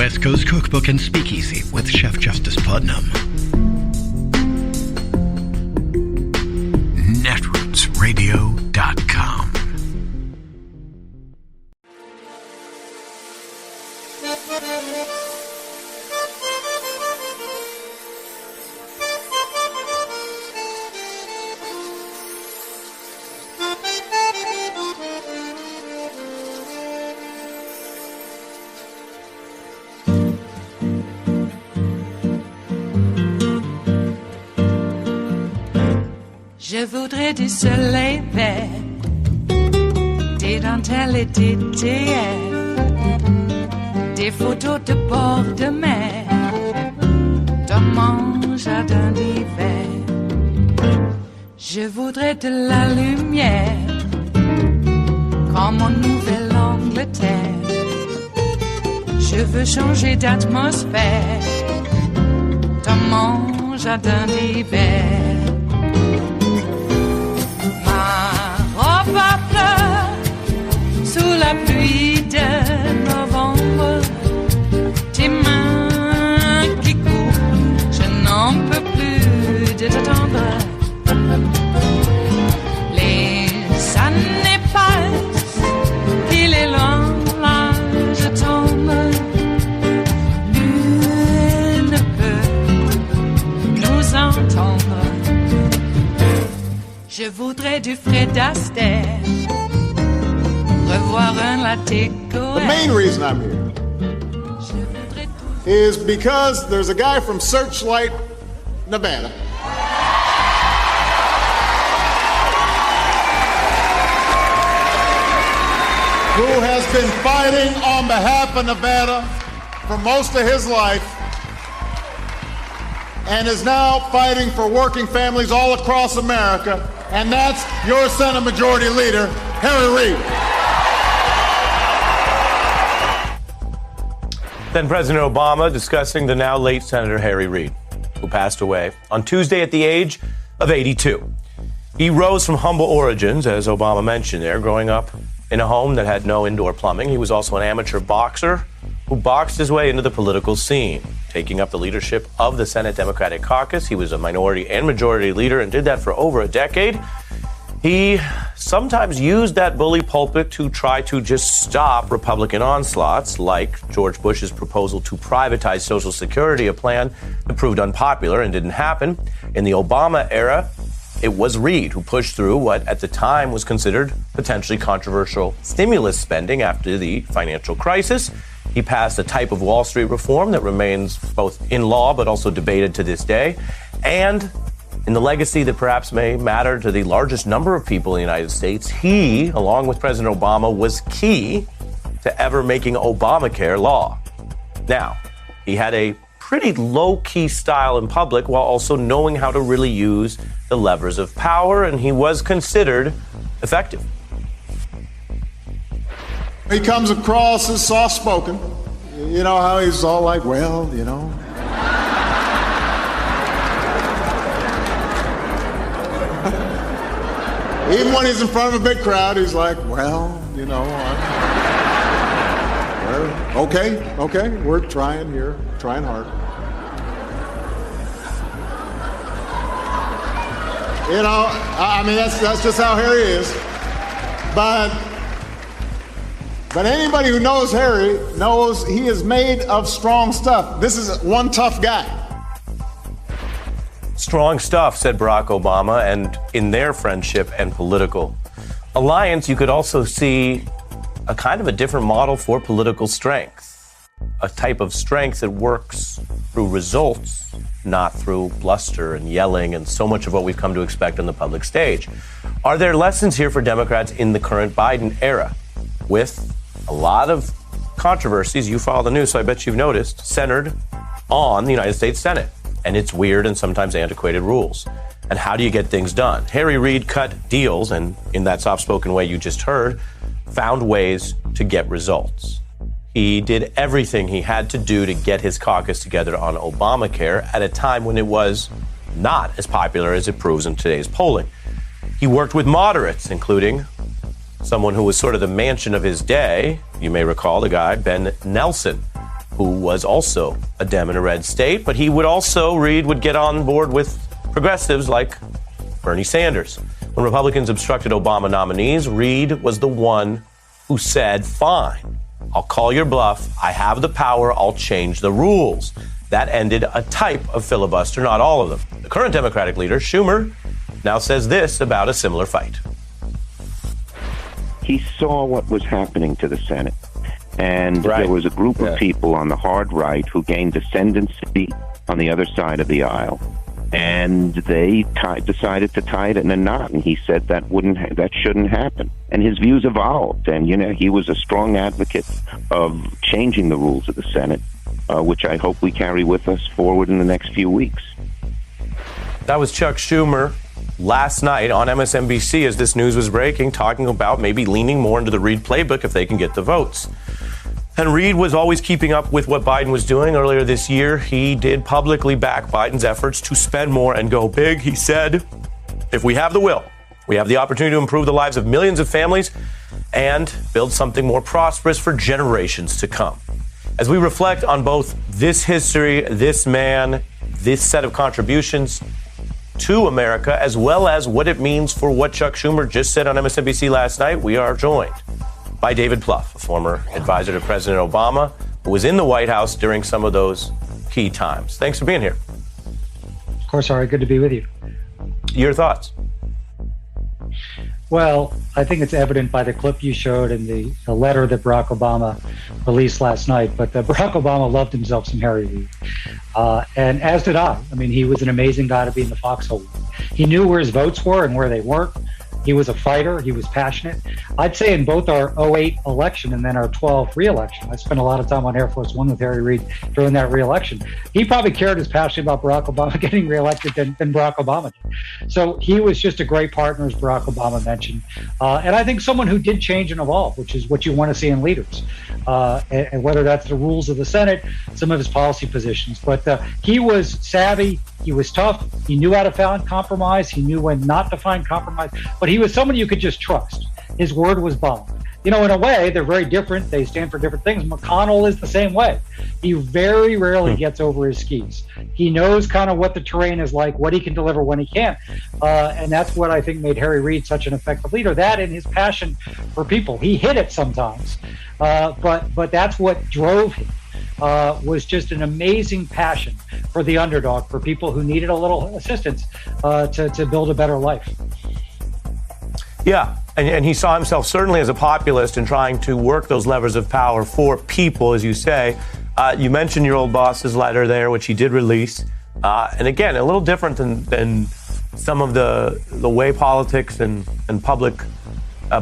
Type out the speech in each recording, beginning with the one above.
West Coast Cookbook and Speakeasy with Chef Justice Putnam. Netrootsradio.com. Je voudrais du soleil vert, des dentelles et des théières, des photos de bord de mer, dans mon jardin d'hiver. Je voudrais de la lumière, comme en Nouvelle-Angleterre. Je veux changer d'atmosphère, dans mon jardin d'hiver. Ma fleur sous la pluie de novembre, tes mains qui courent, je n'en peux plus de t'attendre. Les années passent, il est loin, là je tombe. Nul ne peut nous entendre. Je voudrais du Fred Astaire, revoir un latte. The main reason I'm here is because there's a guy from Searchlight, Nevada, who has been fighting on behalf of Nevada for most of his life and is now fighting for working families all across America. And that's your Senate Majority Leader, Harry Reid. Then President Obama discussing the now late Senator Harry Reid, who passed away on Tuesday at the age of 82. He rose from humble origins, as Obama mentioned there, growing up in a home that had no indoor plumbing. He was also an amateur boxer who boxed his way into the political scene, taking up the leadership of the Senate Democratic Caucus. He was a minority and majority leader and did that for over a decade. He sometimes used that bully pulpit to try to just stop Republican onslaughts, like George Bush's proposal to privatize Social Security, a plan that proved unpopular and didn't happen. In the Obama era, it was Reid who pushed through what at the time was considered potentially controversial stimulus spending after the financial crisis. He passed a type of Wall Street reform that remains both in law but also debated to this day. And in the legacy that perhaps may matter to the largest number of people in the United States, he, along with President Obama, was key to ever making Obamacare law. Now, he had a pretty low-key style in public while also knowing how to really use the levers of power, and he was considered effective. He comes across as soft-spoken. You know how he's all like, well, you know. Even when he's in front of a big crowd, he's like, well, you know, okay, we're trying here, trying hard. You know, I mean, that's just how Harry is. But anybody who knows Harry knows he is made of strong stuff. This is one tough guy. Strong stuff, said Barack Obama, and in their friendship and political alliance, you could also see a kind of a different model for political strength, a type of strength that works through results, not through bluster and yelling and so much of what we've come to expect on the public stage. Are there lessons here for Democrats in the current Biden era? With a lot of controversies, you follow the news, so I bet you've noticed, centered on the United States Senate and its weird and sometimes antiquated rules. And how do you get things done? Harry Reid cut deals, and in that soft-spoken way you just heard, found ways to get results. He did everything he had to do to get his caucus together on Obamacare at a time when it was not as popular as it proves in today's polling. He worked with moderates, including someone who was sort of the Manchin of his day. You may recall the guy, Ben Nelson, who was also a Dem in a red state, but he would also, Reid would get on board with progressives like Bernie Sanders. When Republicans obstructed Obama nominees, Reid was the one who said, fine, I'll call your bluff. I have the power. I'll change the rules. That ended a type of filibuster, not all of them. The current Democratic leader, Schumer, now says this about a similar fight. He saw what was happening to the Senate. And there was a group of people on the hard right who gained ascendancy on the other side of the aisle. And they decided to tie it in a knot. And he said that shouldn't happen. And his views evolved. And, he was a strong advocate of changing the rules of the Senate, which I hope we carry with us forward in the next few weeks. That was Chuck Schumer last night on MSNBC as this news was breaking, talking about maybe leaning more into the Reid playbook if they can get the votes. And Reid was always keeping up with what Biden was doing. Earlier this year, he did publicly back Biden's efforts to spend more and go big. He said, if we have the will, we have the opportunity to improve the lives of millions of families and build something more prosperous for generations to come. As we reflect on both this history, this man, this set of contributions to America, as well as what it means for what Chuck Schumer just said on MSNBC last night, we are joined by David Plouffe, a former advisor to President Obama, who was in the White House during some of those key times. Thanks for being here. Of course, Ari, good to be with you. Your thoughts? Well, I think it's evident by the clip you showed and the letter that Barack Obama released last night, but Barack Obama loved himself some Harry Reid. And as did I. I mean, he was an amazing guy to be in the foxhole. He knew where his votes were and where they weren't. He was a fighter. He was passionate. I'd say in both our 2008 election and then our 2012 re-election, I spent a lot of time on Air Force One with Harry Reid during that re-election. He probably cared as passionately about Barack Obama getting re-elected than Barack Obama did. So he was just a great partner, as Barack Obama mentioned. And I think someone who did change and evolve, which is what you want to see in leaders. And whether that's the rules of the Senate, some of his policy positions. But he was savvy. He was tough. He knew how to find compromise. He knew when not to find compromise. But he was someone you could just trust. His word was bond. In a way, they're very different. They stand for different things. McConnell is the same way. He very rarely gets over his skis. He knows kind of what the terrain is like, what he can deliver when he can't. And that's what I think made Harry Reid such an effective leader. That and his passion for people. He hit it sometimes. But that's what drove him. Was just an amazing passion for the underdog, for people who needed a little assistance to build a better life. Yeah, and he saw himself certainly as a populist in trying to work those levers of power for people, as you say. You mentioned your old boss's letter there, which he did release. And again, a little different than some of the way politics and public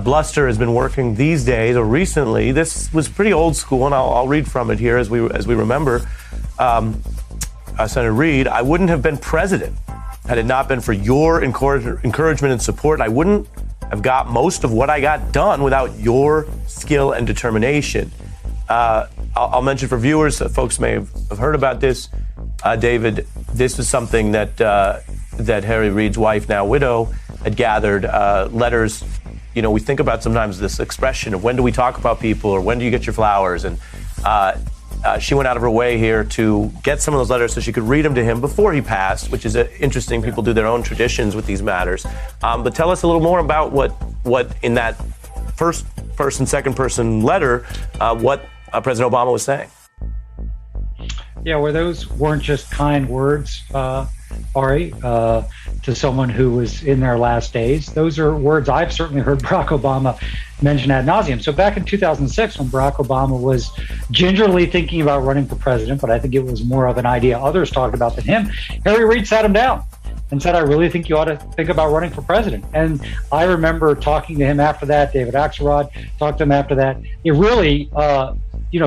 bluster has been working these days or recently. This was pretty old school, and I'll read from it here as we remember. Senator Reid, I wouldn't have been president had it not been for your encouragement and support. I wouldn't have got most of what I got done without your skill and determination. I'll mention for viewers, folks may have heard about this. David, this is something that Harry Reid's wife, now widow, had gathered letters. We think about sometimes this expression of when do we talk about people or when do you get your flowers? And she went out of her way here to get some of those letters so she could read them to him before he passed, which is interesting. People do their own traditions with these matters. But tell us a little more about what in that first person, second person letter, what President Obama was saying. Yeah, where those weren't just kind words, Ari, to someone who was in their last days. Those are words I've certainly heard Barack Obama mention ad nauseum. So back in 2006, when Barack Obama was gingerly thinking about running for president, but I think it was more of an idea others talked about than him, Harry Reid sat him down and said, I really think you ought to think about running for president. And I remember talking to him after that. David Axelrod talked to him after that. It really,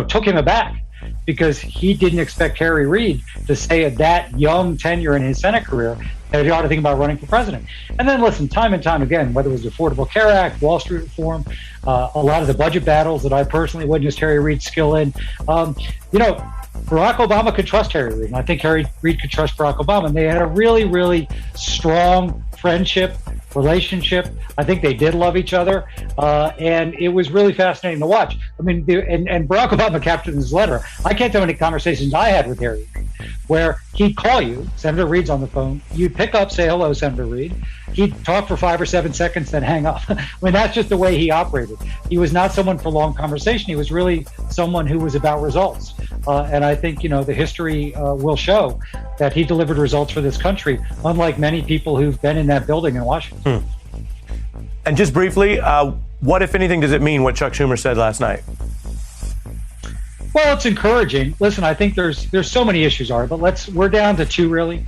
took him aback, because he didn't expect Harry Reid to say at that young tenure in his Senate career that he ought to think about running for president. And then listen, time and time again, whether it was the Affordable Care Act, Wall Street reform, a lot of the budget battles that I personally witnessed Harry Reid's skill in, Barack Obama could trust Harry Reid, and I think Harry Reid could trust Barack Obama. And they had a really, really strong friendship, relationship. I think they did love each other, and it was really fascinating to watch. I mean, and Barack Obama captured in his letter. I can't tell any conversations I had with Harry Reid where he'd call you, Senator Reid's on the phone, you'd pick up, say hello, Senator Reid. He'd talk for 5 or 7 seconds, then hang up. I mean, that's just the way he operated. He was not someone for long conversation. He was really someone who was about results. And I think, the history will show that he delivered results for this country, unlike many people who've been in that building in Washington. And just briefly, what, if anything, does it mean what Chuck Schumer said last night? Well, it's encouraging. Listen, I think there's so many issues, but we're down to 2 really.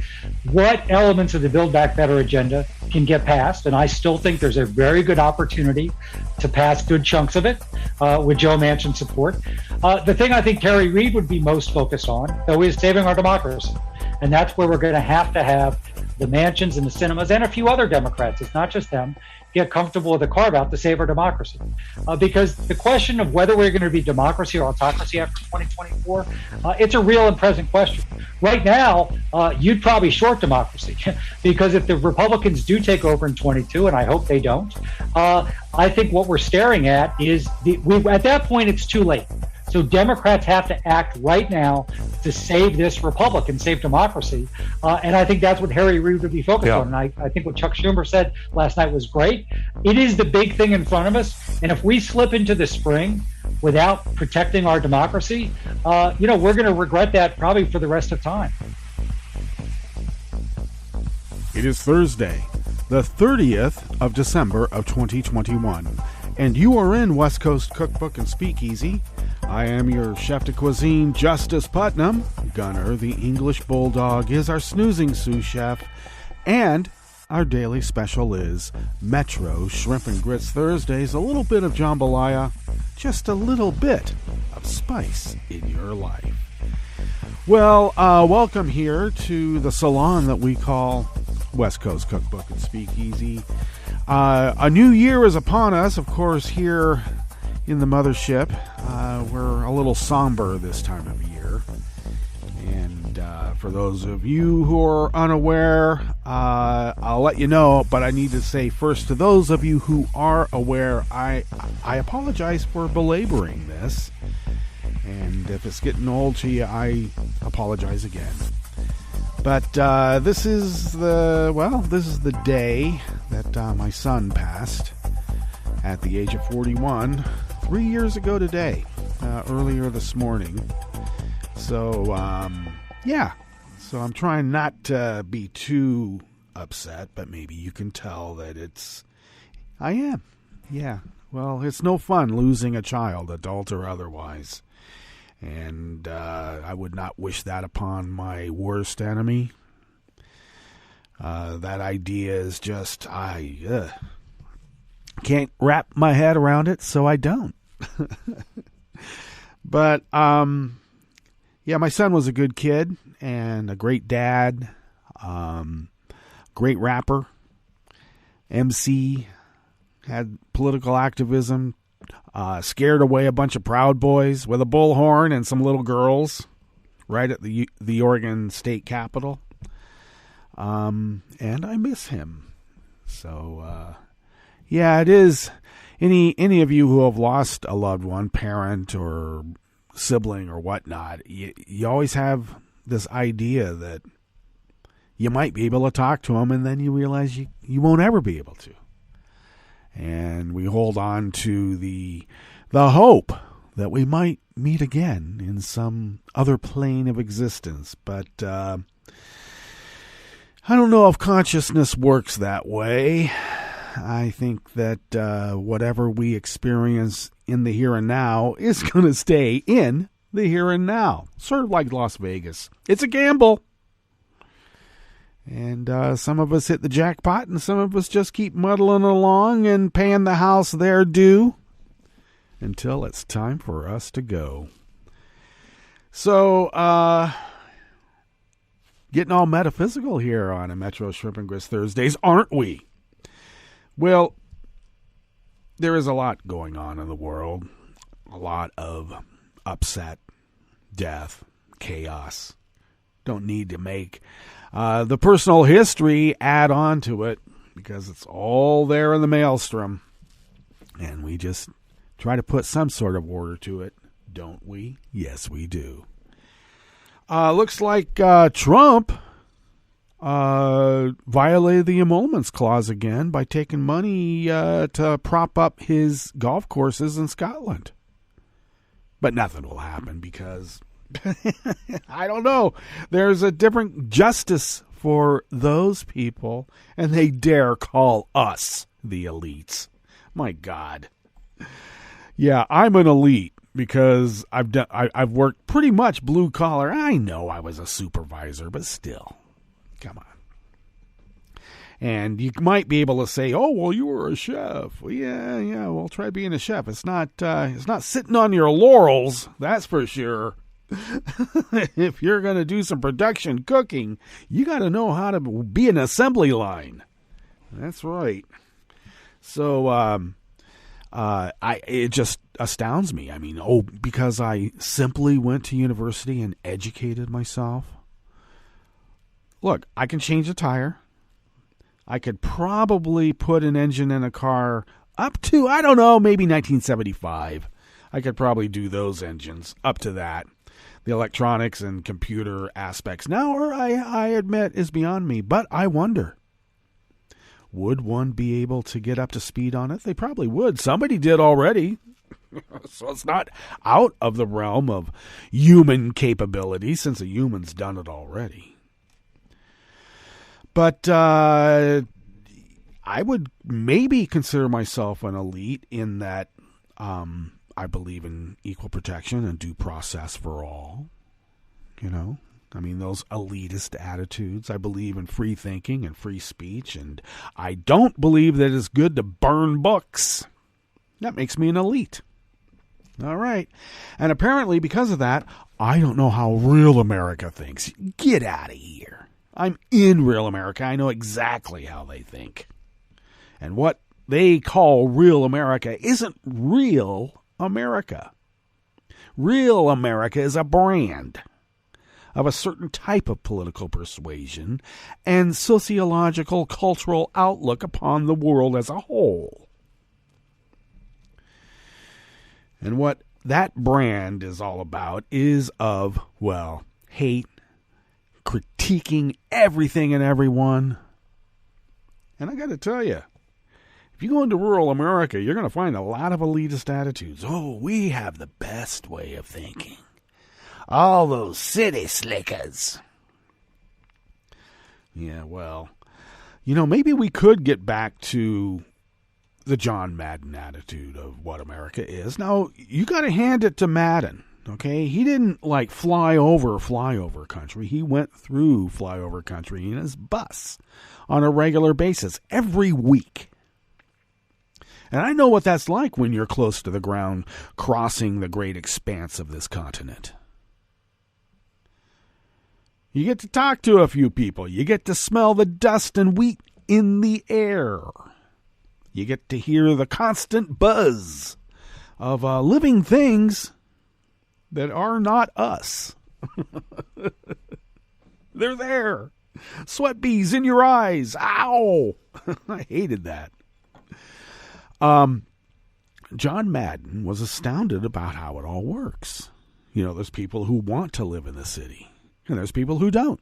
What elements of the Build Back Better agenda can get passed? And I still think there's a very good opportunity to pass good chunks of it with Joe Manchin's support. The thing I think Harry Reid would be most focused on, though, is saving our democracy. And that's where we're going to have the Manchins and the Cinemas and a few other Democrats, it's not just them, get comfortable with the carve-out to save our democracy. Because the question of whether we're going to be democracy or autocracy after 2024, it's a real and present question. Right now, you'd probably short democracy because if the Republicans do take over in 22, and I hope they don't, I think what we're staring at is, at that point, it's too late. So Democrats have to act right now to save this republic and save democracy. And I think that's what Harry Reid would be focused on. And I think what Chuck Schumer said last night was great. It is the big thing in front of us. And if we slip into the spring without protecting our democracy, we're going to regret that probably for the rest of time. It is Thursday, the 30th of December of 2021. And you are in West Coast Cookbook and Speakeasy. I am your chef de cuisine, Justice Putnam. Gunner, the English Bulldog, is our snoozing sous chef. And our daily special is Metro Shrimp and Grits Thursdays. A little bit of jambalaya, just a little bit of spice in your life. Well, welcome here to the salon that we call West Coast Cookbook and Speakeasy. A new year is upon us, of course, here in the mothership. We're a little somber this time of year. And for those of you who are unaware, I'll let you know, but I need to say first to those of you who are aware, I apologize for belaboring this. And if it's getting old to you, I apologize again. But this is the day that my son passed at the age of 41, 3 years ago today, earlier this morning. So, so I'm trying not to be too upset, but maybe you can tell that I am. Yeah, well, it's no fun losing a child, adult or otherwise. And I would not wish that upon my worst enemy. That idea is just, I can't wrap my head around it, so I don't. But, my son was a good kid and a great dad, great rapper, MC, had political activism, scared away a bunch of Proud Boys with a bullhorn and some little girls right at the Oregon State Capitol. And I miss him. So, it is. Any of you who have lost a loved one, parent or sibling or whatnot, you always have this idea that you might be able to talk to them, and then you realize you won't ever be able to. And we hold on to the hope that we might meet again in some other plane of existence. But I don't know if consciousness works that way. I think that whatever we experience in the here and now is going to stay in the here and now. Sort of like Las Vegas. It's a gamble. And some of us hit the jackpot, and some of us just keep muddling along and paying the house their due until it's time for us to go. So, getting all metaphysical here on a Metro Shrimp and Grits Thursdays, aren't we? Well, there is a lot going on in the world. A lot of upset, death, chaos. Don't need to make the personal history add on to it. because it's all there in the maelstrom. And we just try to put some sort of order to it, don't we? Yes, we do. Looks like Trump violated the emoluments clause again by taking money to prop up his golf courses in Scotland. But nothing will happen because, I don't know, there's a different justice for those people, and they dare call us the elites. My God. Yeah, I'm an elite because I've worked pretty much blue collar. I know I was a supervisor, but still, come on. And you might be able to say, "Oh, well, you were a chef." Well, yeah. Well, try being a chef. It's not sitting on your laurels. That's for sure. If you're going to do some production cooking, you got to know how to be an assembly line. That's right. So, it just astounds me. I mean, because I simply went to university and educated myself. Look, I can change a tire. I could probably put an engine in a car up to, I don't know, maybe 1975. I could probably do those engines up to that. The electronics and computer aspects now, I admit, is beyond me. But I wonder, would one be able to get up to speed on it? They probably would. Somebody did already. So it's not out of the realm of human capability since a human's done it already. But I would maybe consider myself an elite in that I believe in equal protection and due process for all. You know, I mean, those elitist attitudes. I believe in free thinking and free speech, and I don't believe that it's good to burn books. That makes me an elite. All right. And apparently because of that, I don't know how real America thinks. Get out of here. I'm in real America. I know exactly how they think. And what they call real America isn't real America. Real America is a brand of a certain type of political persuasion and sociological cultural outlook upon the world as a whole. And what that brand is all about is of, well, hate, critiquing everything and everyone. And I got to tell you, if you go into rural America, you're going to find a lot of elitist attitudes. Oh, we have the best way of thinking. All those city slickers. Yeah, well, you know, maybe we could get back to the John Madden attitude of what America is. Now, you got to hand it to Madden, okay? He didn't, like, fly over country. He went through flyover country in his bus on a regular basis every week. And I know what that's like when you're close to the ground, crossing the great expanse of this continent. You get to talk to a few people. You get to smell the dust and wheat in the air. You get to hear the constant buzz of living things that are not us. They're there. Sweat bees in your eyes. Ow! I hated that. John Madden was astounded about how it all works. You know, there's people who want to live in the city, and there's people who don't.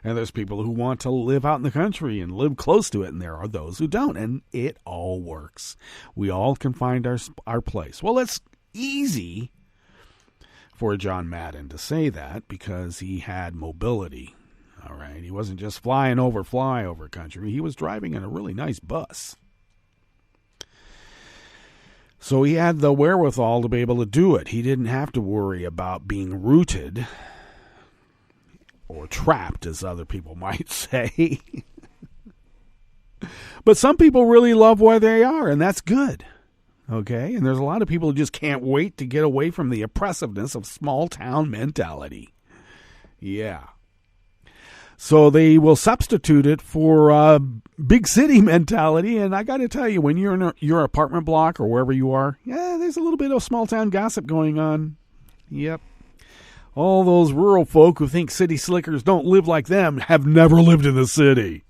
And there's people who want to live out in the country and live close to it, and there are those who don't, and it all works. We all can find our place. Well, it's easy for John Madden to say that because he had mobility, all right? He wasn't just flying over flyover country. He was driving in a really nice bus. So he had the wherewithal to be able to do it. He didn't have to worry about being rooted or trapped, as other people might say. But some people really love where they are, and that's good. Okay? And there's a lot of people who just can't wait to get away from the oppressiveness of small town mentality. Yeah. So they will substitute it for big city mentality. And I got to tell you, when you're in your apartment block or wherever you are, yeah, there's a little bit of small town gossip going on. Yep. All those rural folk who think city slickers don't live like them have never lived in the city.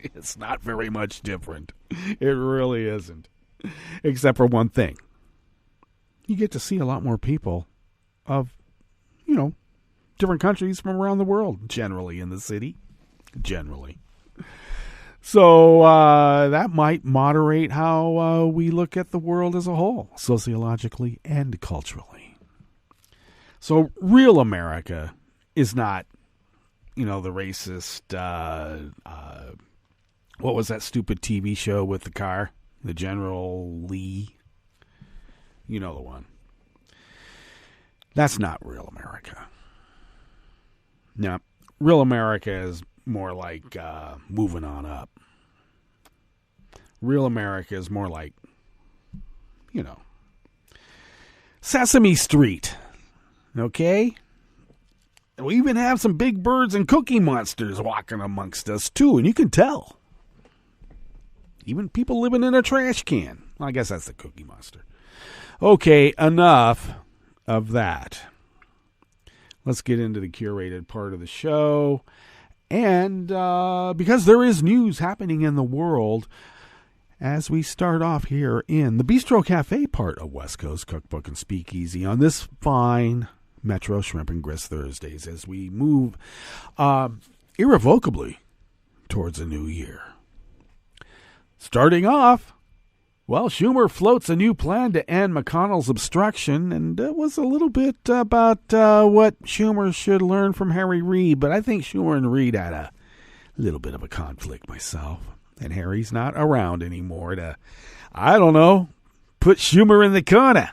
It's not very much different. It really isn't. Except for one thing. You get to see a lot more people of, different countries from around the world, generally in the city. Generally. So that might moderate how we look at the world as a whole, sociologically and culturally. So real America is not, the racist, what was that stupid TV show with the car? The General Lee. You know the one. That's not real America. No, real America is more like moving on up. Real America is more like, Sesame Street. Okay? We even have some big birds and cookie monsters walking amongst us, too, and you can tell. Even people living in a trash can. Well, I guess that's the cookie monster. Okay, enough of that. Let's get into the curated part of the show. And because there is news happening in the world, as we start off here in the Bistro Cafe part of West Coast Cookbook and Speakeasy on this fine Metro Shrimp and Grist Thursdays as we move irrevocably towards a new year. Starting off, Schumer floats a new plan to end McConnell's obstruction, and it was a little bit about what Schumer should learn from Harry Reid, but I think Schumer and Reid had a little bit of a conflict myself, and Harry's not around anymore to, put Schumer in the corner.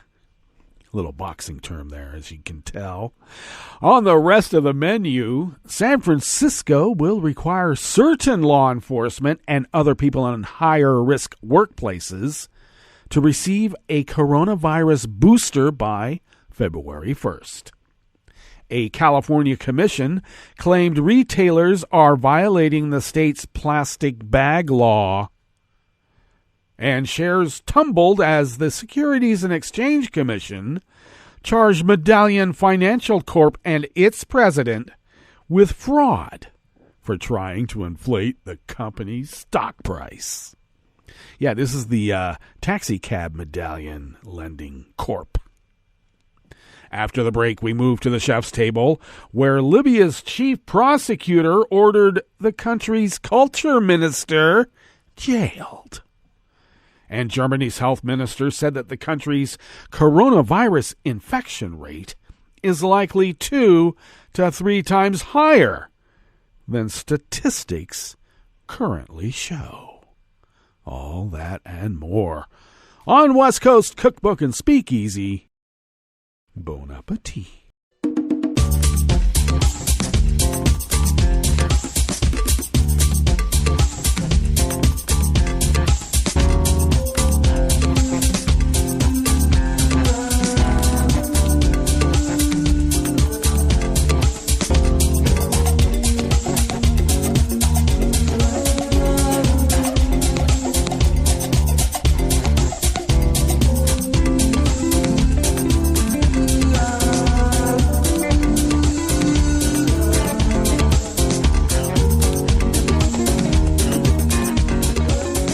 Little boxing term there, as you can tell. On the rest of the menu, San Francisco will require certain law enforcement and other people in higher risk workplaces to receive a coronavirus booster by February 1st. A California commission claimed retailers are violating the state's plastic bag law. And shares tumbled as the Securities and Exchange Commission charged Medallion Financial Corp and its president with fraud for trying to inflate the company's stock price. Yeah, this is the taxi cab Medallion Lending Corp. After the break, we move to the chef's table, where Libya's chief prosecutor ordered the country's culture minister jailed. And Germany's health minister said that the country's coronavirus infection rate is likely 2 to 3 times higher than statistics currently show. All that and more on West Coast Cookbook and Speakeasy. Bon appetit.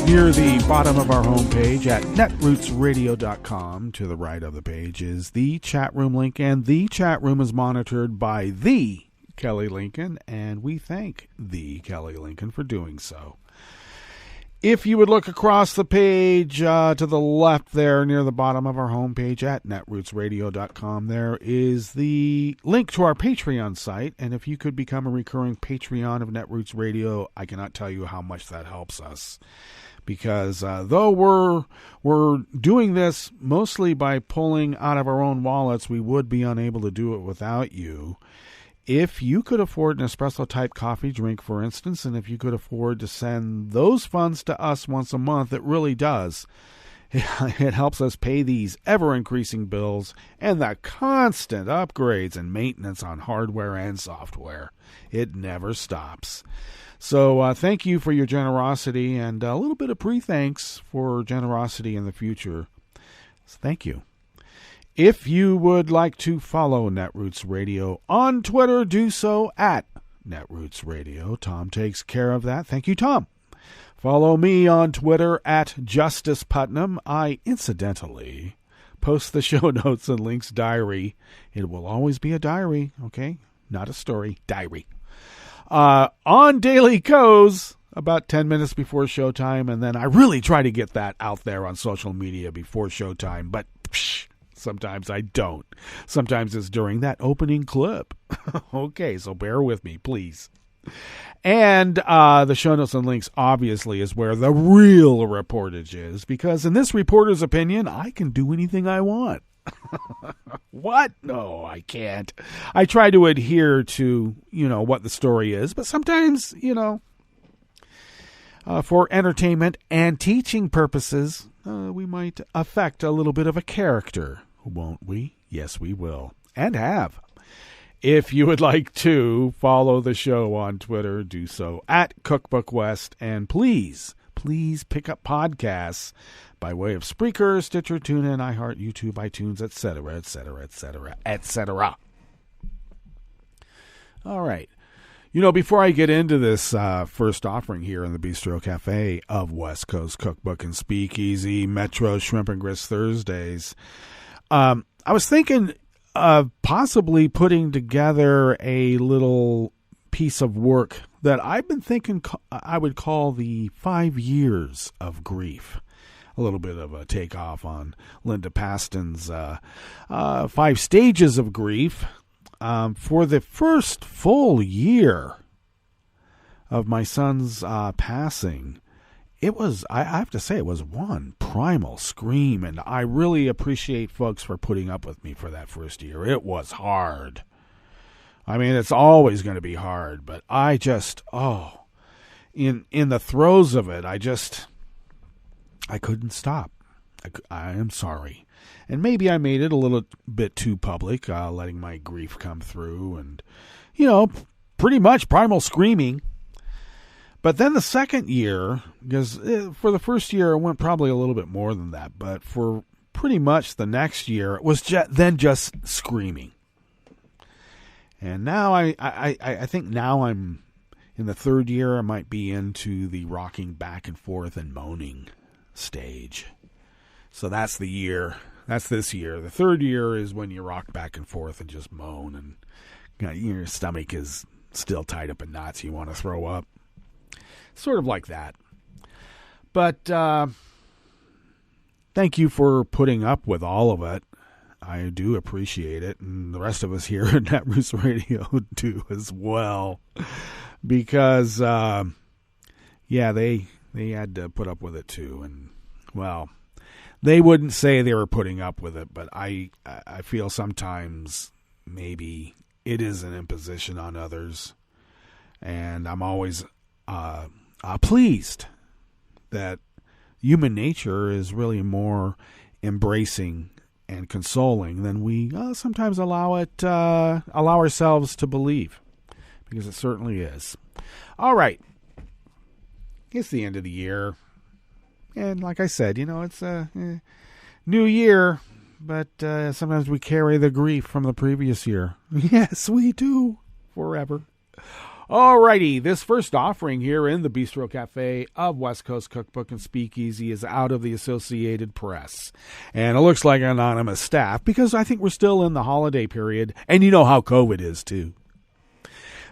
Near the bottom of our homepage at netrootsradio.com, to the right of the page, is the chat room link, and the chat room is monitored by the Kelly Lincoln, and we thank the Kelly Lincoln for doing so. If you would look across the page to the left there near the bottom of our homepage at netrootsradio.com, there is the link to our Patreon site. And if you could become a recurring Patreon of Netroots Radio, I cannot tell you how much that helps us. Because though we're doing this mostly by pulling out of our own wallets, we would be unable to do it without you. If you could afford an espresso-type coffee drink, for instance, and if you could afford to send those funds to us once a month, it really does. It helps us pay these ever-increasing bills and the constant upgrades and maintenance on hardware and software. It never stops. So thank you for your generosity, and a little bit of pre-thanks for generosity in the future. Thank you. If you would like to follow Netroots Radio on Twitter, do so at Netroots Radio. Tom takes care of that. Thank you, Tom. Follow me on Twitter at Justice Putnam. I incidentally post the show notes and links diary. It will always be a diary, okay? Not a story, diary. On Daily Co's about 10 minutes before showtime, and then I really try to get that out there on social media before showtime, but sometimes I don't. Sometimes it's during that opening clip. Okay, so bear with me, please. And the show notes and links obviously is where the real reportage is, because in this reporter's opinion, I can do anything I want. What? No, I can't. I try to adhere to, what the story is, but sometimes, for entertainment and teaching purposes, we might affect a little bit of a character, won't we? Yes, we will, and have. If you would like to follow the show on Twitter, do so at Cookbook West, and please pick up podcasts by way of Spreaker, Stitcher, TuneIn, iHeart, YouTube, iTunes, etc., etc., etc., etc. All right. Before I get into this first offering here in the Bistro Cafe of West Coast Cookbook and Speakeasy, Metro Shrimp and Grits Thursdays, I was thinking of possibly putting together a little piece of work that I've been thinking I would call the 5 years of grief. A little bit of a takeoff on Linda Paston's 5 stages of grief. For the first full year of my son's passing, I have to say, it was one primal scream, and I really appreciate folks for putting up with me for that first year. It was hard. I mean, it's always going to be hard, but I just, in the throes of it, I couldn't stop. I am sorry. And maybe I made it a little bit too public, letting my grief come through and, pretty much primal screaming. But then the second year, because for the first year, it went probably a little bit more than that. But for pretty much the next year, it was just screaming. And now I think now I'm in the third year, I might be into the rocking back and forth and moaning stage. So that's the year. That's this year. The third year is when you rock back and forth and just moan, and your stomach is still tied up in knots. You want to throw up. Sort of like that. But thank you for putting up with all of it. I do appreciate it. And the rest of us here at Netroots Radio do as well. Because, they had to put up with it too. And, well, they wouldn't say they were putting up with it, but I feel sometimes maybe it is an imposition on others. And I'm always pleased that human nature is really more embracing and consoling than we sometimes allow ourselves to believe, because it certainly is. All right. It's the end of the year. And like I said, it's a new year, but sometimes we carry the grief from the previous year. Yes, we do. Forever. Alrighty, this first offering here in the Bistro Cafe of West Coast Cookbook and Speakeasy is out of the Associated Press. And it looks like anonymous staff, because I think we're still in the holiday period, and you know how COVID is too.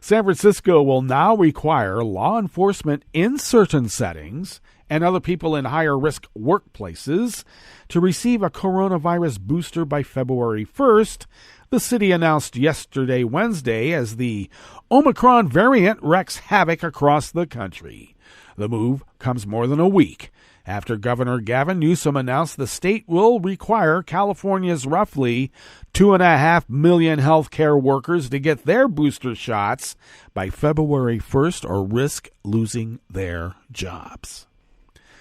San Francisco will now require law enforcement in certain settings and other people in higher-risk workplaces to receive a coronavirus booster by February 1st, the city announced yesterday, Wednesday, as the Omicron variant wreaks havoc across the country. The move comes more than a week after Governor Gavin Newsom announced the state will require California's roughly 2.5 million healthcare workers to get their booster shots by February 1st or risk losing their jobs.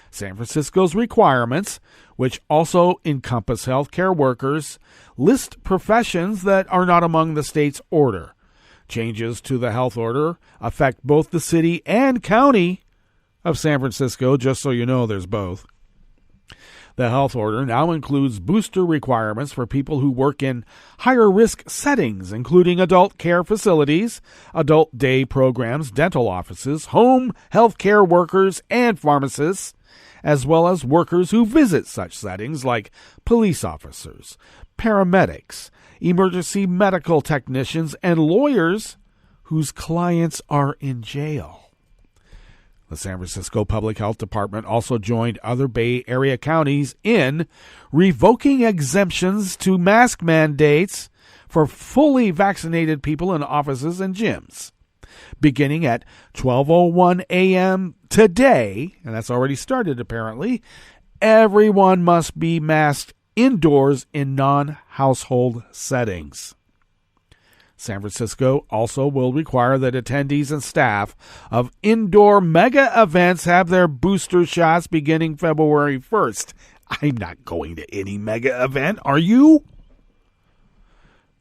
San Francisco's requirements, which also encompass healthcare workers, list professions that are not among the state's order. Changes to the health order affect both the city and county of San Francisco, just so you know there's both. The health order now includes booster requirements for people who work in higher-risk settings, including adult care facilities, adult day programs, dental offices, home health care workers, and pharmacists, as well as workers who visit such settings like police officers, paramedics, emergency medical technicians, and lawyers whose clients are in jail. The San Francisco Public Health Department also joined other Bay Area counties in revoking exemptions to mask mandates for fully vaccinated people in offices and gyms. Beginning at 12:01 a.m. today, and that's already started apparently, everyone must be masked indoors in non-household settings. San Francisco also will require that attendees and staff of indoor mega events have their booster shots beginning February 1st. I'm not going to any mega event, are you?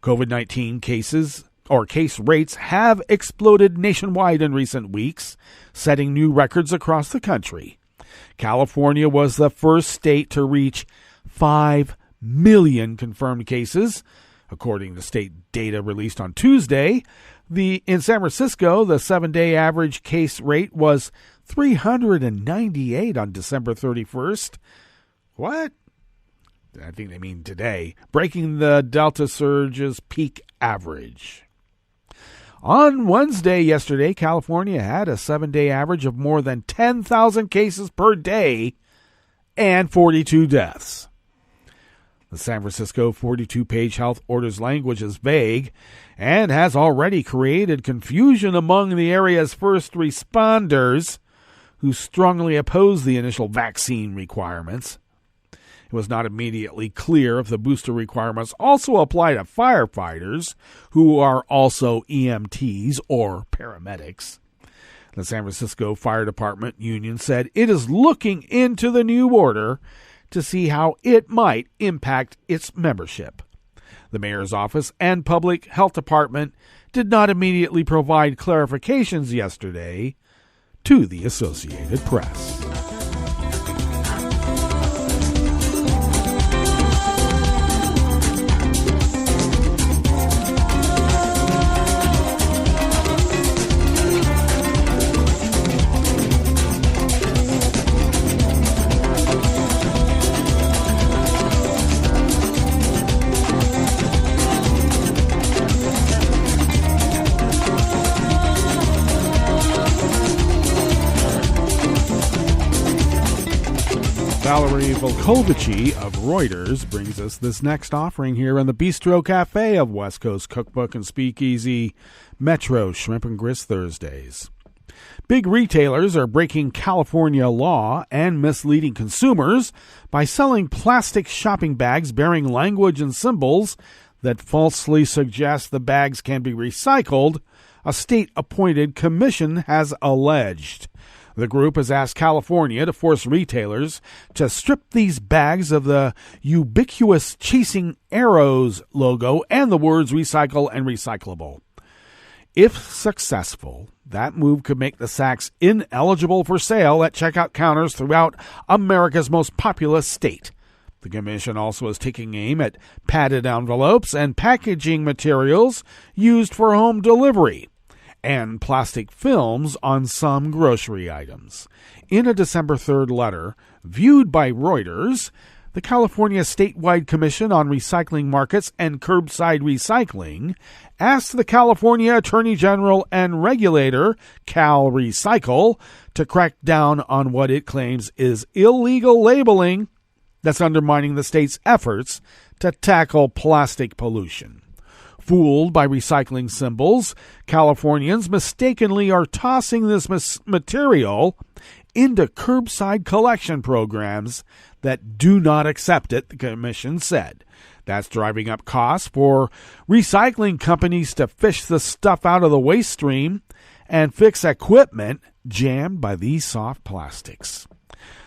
COVID-19 cases or case rates have exploded nationwide in recent weeks, setting new records across the country. California was the first state to reach 5 million confirmed cases. According to state data released on Tuesday, in San Francisco, the 7-day average case rate was 398 on December 31st. What? I think they mean today, breaking the Delta surge's peak average. On Wednesday yesterday, California had a 7-day average of more than 10,000 cases per day and 42 deaths. The San Francisco 42-page health order's language is vague and has already created confusion among the area's first responders who strongly oppose the initial vaccine requirements. It was not immediately clear if the booster requirements also apply to firefighters who are also EMTs or paramedics. The San Francisco Fire Department Union said it is looking into the new order to see how it might impact its membership. The mayor's office and public health department did not immediately provide clarifications yesterday to the Associated Press. Valerie Volkovici of Reuters brings us this next offering here in the Bistro Cafe of West Coast Cookbook and Speakeasy Metro Shrimp and Grist Thursdays. Big retailers are breaking California law and misleading consumers by selling plastic shopping bags bearing language and symbols that falsely suggest the bags can be recycled, a state-appointed commission has alleged. The group has asked California to force retailers to strip these bags of the ubiquitous Chasing Arrows logo and the words recycle and recyclable. If successful, that move could make the sacks ineligible for sale at checkout counters throughout America's most populous state. The commission also is taking aim at padded envelopes and packaging materials used for home delivery, and plastic films on some grocery items. In a December 3rd letter, viewed by Reuters, the California Statewide Commission on Recycling Markets and Curbside Recycling asked the California Attorney General and regulator, Cal Recycle, to crack down on what it claims is illegal labeling that's undermining the state's efforts to tackle plastic pollution. Fooled by recycling symbols, Californians mistakenly are tossing this material into curbside collection programs that do not accept it, the commission said. That's driving up costs for recycling companies to fish the stuff out of the waste stream and fix equipment jammed by these soft plastics.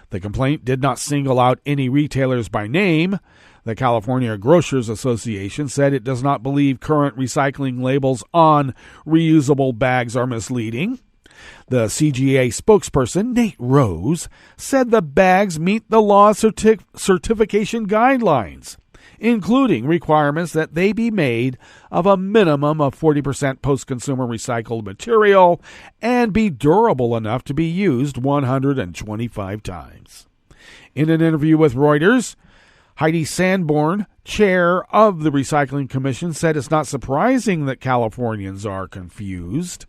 The complaint did not single out any retailers by name. The California Grocers Association said it does not believe current recycling labels on reusable bags are misleading. The CGA spokesperson, Nate Rose, said the bags meet the law certification guidelines, including requirements that they be made of a minimum of 40% post-consumer recycled material and be durable enough to be used 125 times. In an interview with Reuters, Heidi Sanborn, chair of the Recycling Commission, said it's not surprising that Californians are confused.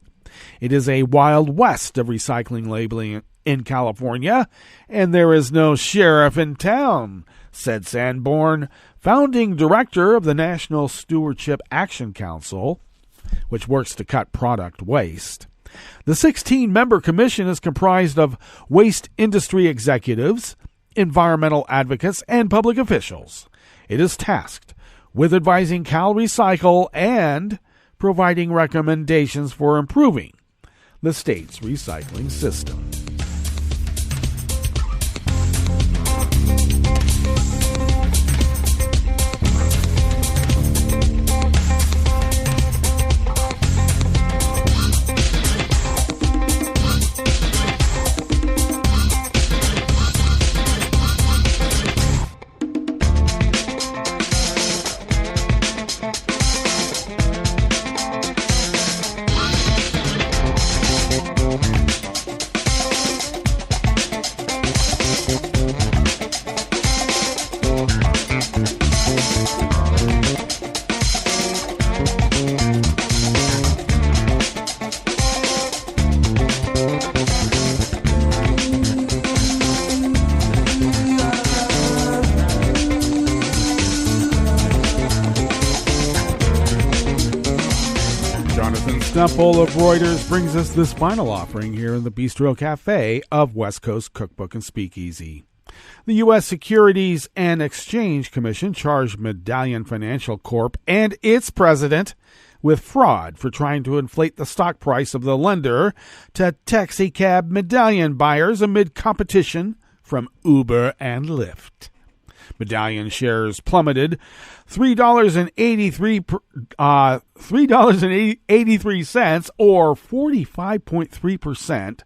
It is a wild west of recycling labeling in California, and there is no sheriff in town, said Sanborn, founding director of the National Stewardship Action Council, which works to cut product waste. The 16-member commission is comprised of waste industry executives, environmental advocates, and public officials. It is tasked with advising CalRecycle and providing recommendations for improving the state's recycling system. Stumple of Reuters brings us this final offering here in the Bistro Cafe of West Coast Cookbook and Speakeasy. The U.S. Securities and Exchange Commission charged Medallion Financial Corp and its president with fraud for trying to inflate the stock price of the lender to taxicab medallion buyers amid competition from Uber and Lyft. Medallion shares plummeted $3.83 or 45.3%,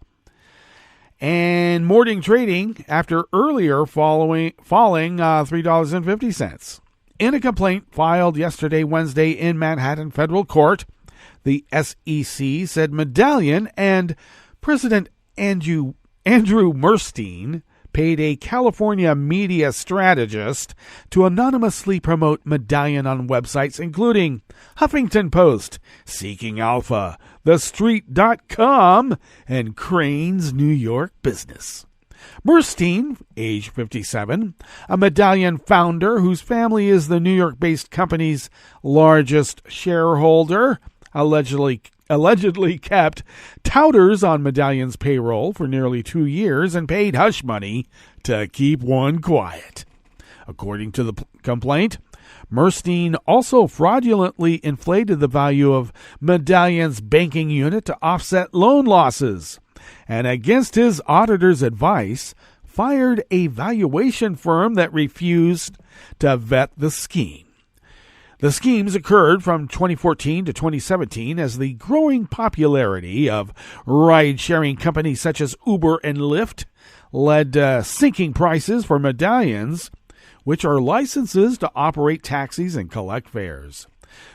and morning trading after earlier falling $3.50. In a complaint filed yesterday, Wednesday, in Manhattan Federal Court, the SEC said Medallion and President Andrew Murstein paid a California media strategist to anonymously promote Medallion on websites including Huffington Post, Seeking Alpha, TheStreet.com, and Crane's New York Business. Murstein, age 57, a Medallion founder whose family is the New York-based company's largest shareholder, allegedly kept touters on Medallion's payroll for nearly 2 years and paid hush money to keep one quiet. According to the complaint, Murstein also fraudulently inflated the value of Medallion's banking unit to offset loan losses, and against his auditor's advice, fired a valuation firm that refused to vet the scheme. The schemes occurred from 2014 to 2017 as the growing popularity of ride-sharing companies such as Uber and Lyft led to sinking prices for medallions, which are licenses to operate taxis and collect fares.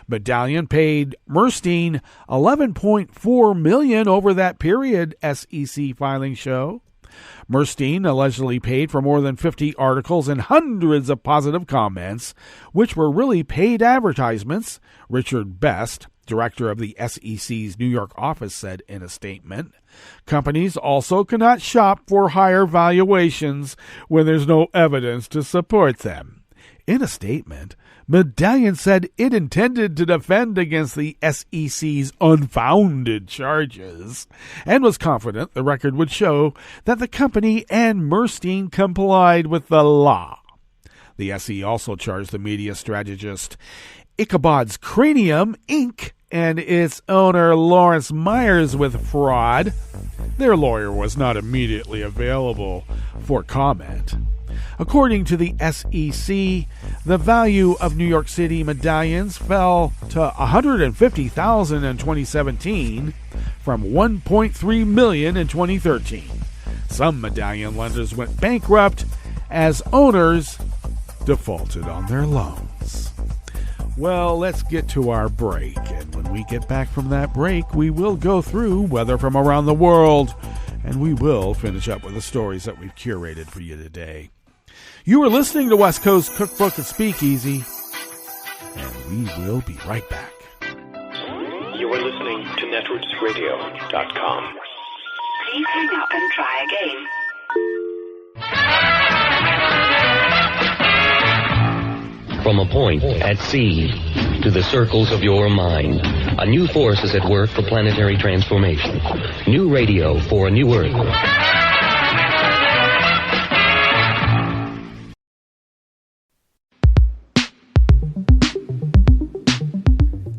Medallion paid Murstein $11.4 million over that period, SEC filings show. Murstein allegedly paid for more than 50 articles and hundreds of positive comments, which were really paid advertisements, Richard Best, director of the SEC's New York office, said in a statement. Companies also cannot shop for higher valuations when there's no evidence to support them. In a statement, Medallion said it intended to defend against the SEC's unfounded charges and was confident the record would show that the company and Murstein complied with the law. The SEC also charged the media strategist Ichabod's Cranium, Inc., and its owner Lawrence Myers with fraud. Their lawyer was not immediately available for comment. According to the SEC, the value of New York City medallions fell to $150,000 in 2017 from from $1.3 million in 2013. Some medallion lenders went bankrupt as owners defaulted on their loans. Well, let's get to our break, and when we get back from that break, we will go through weather from around the world, and we will finish up with the stories that we've curated for you today. You are listening to West Coast Cookbook and Speakeasy, and we will be right back. You are listening to netrootsradio.com. Please hang up and try again. From a point at sea to the circles of your mind, a new force is at work for planetary transformation. New radio for a new Earth.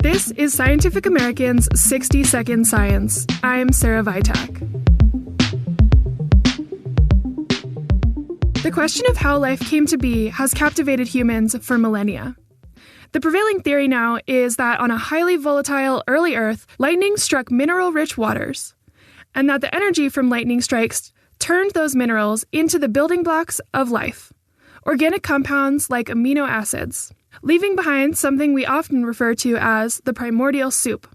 This is Scientific American's 60-Second Science. I'm Sarah Vitak. The question of how life came to be has captivated humans for millennia. The prevailing theory now is that on a highly volatile early Earth, lightning struck mineral-rich waters, and that the energy from lightning strikes turned those minerals into the building blocks of life, organic compounds like amino acids, leaving behind something we often refer to as the primordial soup.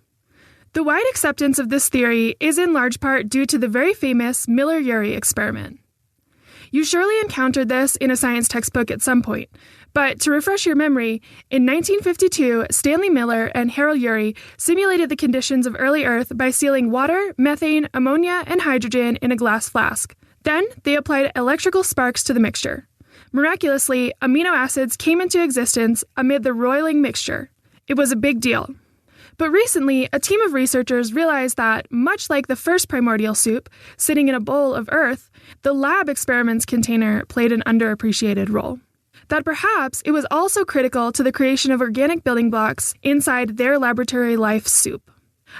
The wide acceptance of this theory is in large part due to the very famous Miller-Urey experiment. You surely encountered this in a science textbook at some point, but to refresh your memory, in 1952, Stanley Miller and Harold Urey simulated the conditions of early Earth by sealing water, methane, ammonia, and hydrogen in a glass flask. Then, they applied electrical sparks to the mixture. Miraculously, amino acids came into existence amid the roiling mixture. It was a big deal. But recently, a team of researchers realized that, much like the first primordial soup, sitting in a bowl of Earth, the lab experiments container played an underappreciated role. That perhaps it was also critical to the creation of organic building blocks inside their laboratory life soup.